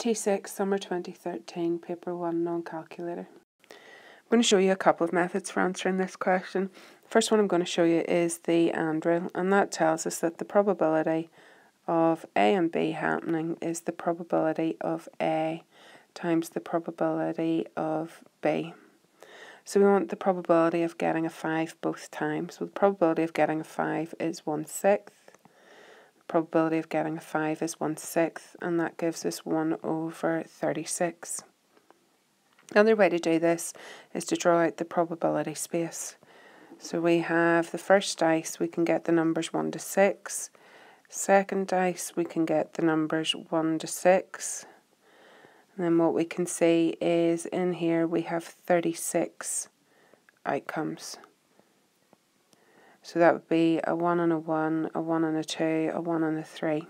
T6 Summer 2013, Paper 1, Non-Calculator. I'm going to show you a couple of methods for answering this question. The first one I'm going to show you is the AND rule, and that tells us that the probability of A and B happening is the probability of A times the probability of B. So we want the probability of getting a 5 both times. So the probability of getting a 5 is 1/6. Probability of getting a 5 is 1/6, and that gives us 1/36. The other way to do this is to draw out the probability space. So we have the first dice, we can get the numbers 1 to 6. Second dice, we can get the numbers 1 to 6. And then what we can see is in here we have 36 outcomes. So that would be a 1 and a 1, a 1 and a 2, a 1 and a 3.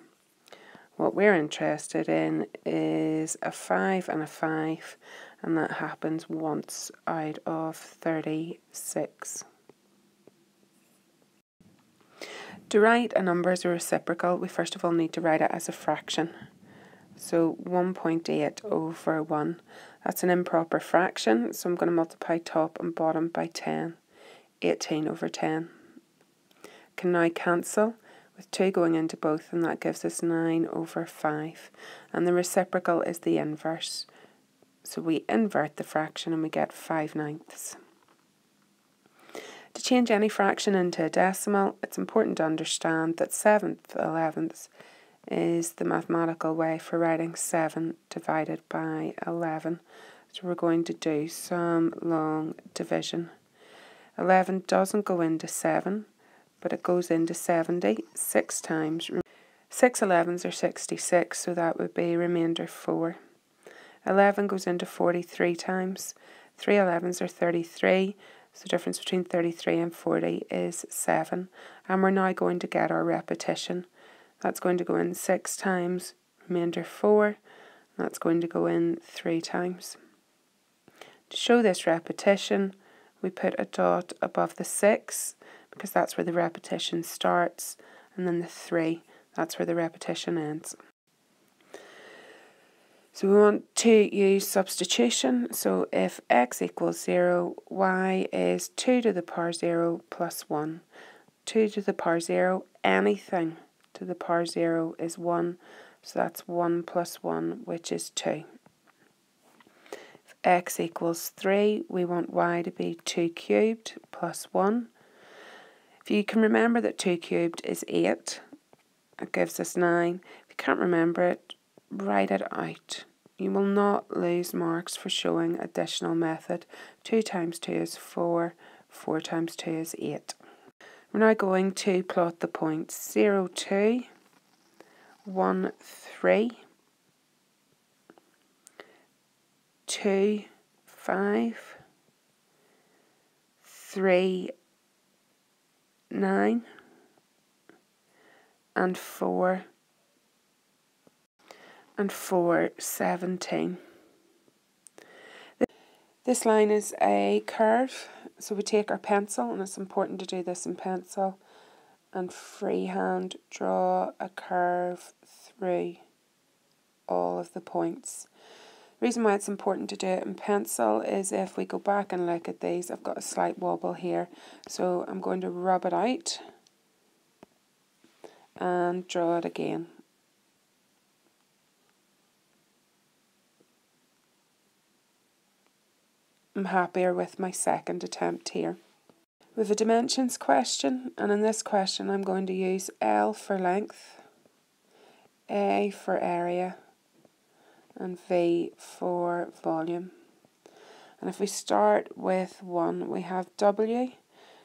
What we're interested in is a 5 and a 5, and that happens once out of 36. To write a number as a reciprocal, we first of all need to write it as a fraction. So 1.8 over 1. That's an improper fraction, so I'm going to multiply top and bottom by 10. 18 over 10. Can now cancel with 2 going into both, and that gives us 9 over 5. And the reciprocal is the inverse. So we invert the fraction and we get 5/9. To change any fraction into a decimal, it's important to understand that 7/11 is the mathematical way for writing 7 divided by 11. So we're going to do some long division. 11 doesn't go into 7, but it goes into 70 6 times. 6 11s are 66, so that would be remainder 4. 11 goes into 43 times. 3 11s are 33, so the difference between 33 and 40 is 7. And we're now going to get our repetition. That's going to go in 6 times, remainder 4, and that's going to go in 3 times. To show this repetition, we put a dot above the 6, because that's where the repetition starts, and then the 3, that's where the repetition ends. So we want to use substitution. So if x equals 0, y is 2 to the power 0 plus 1. 2 to the power 0, anything to the power 0 is 1, so that's 1 plus 1, which is 2. If x equals 3, we want y to be 2 cubed plus 1. If you can remember that 2 cubed is 8, it gives us 9. If you can't remember it, write it out. You will not lose marks for showing additional method. 2 times 2 is 4, 4 times 2 is 8. We're now going to plot the points 0, 2, 1, 3, 2, 5, 3, 9, and 4, 17. This line is a curve, so we take our pencil, and it's important to do this in pencil, and freehand draw a curve through all of the points. The reason why it's important to do it in pencil is if we go back and look at these, I've got a slight wobble here, so I'm going to rub it out and draw it again. I'm happier with my second attempt here. We have a dimensions question, and in this question I'm going to use L for length, A for area, and V for volume. And if we start with 1, we have W,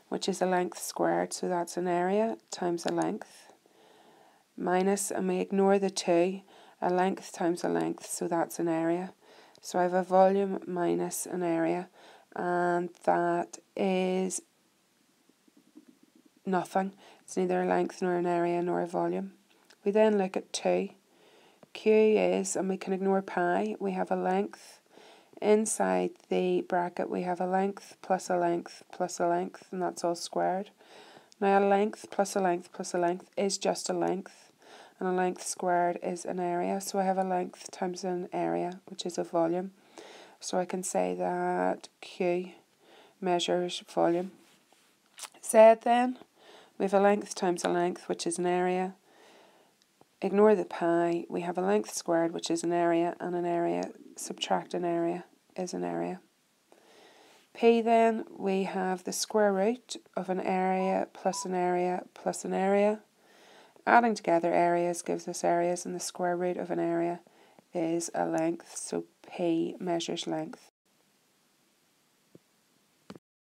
which is a length squared, so that's an area times a length, minus, and we ignore the 2, a length times a length, so that's an area. So I have a volume minus an area, and that is nothing. It's neither a length nor an area nor a volume. We then look at 2. Q is, and we can ignore pi, we have a length. Inside the bracket we have a length plus a length plus a length, and that's all squared. Now a length plus a length plus a length is just a length. and a length squared is an area. So I have a length times an area, which is a volume. So I can say that Q measures volume. Z then, we have a length times a length, which is an area. Ignore the pi, we have a length squared, which is an area, and an area, subtract an area, is an area. P then, we have the square root of an area plus an area plus an area. Adding together areas gives us areas, and the square root of an area is a length, so P measures length.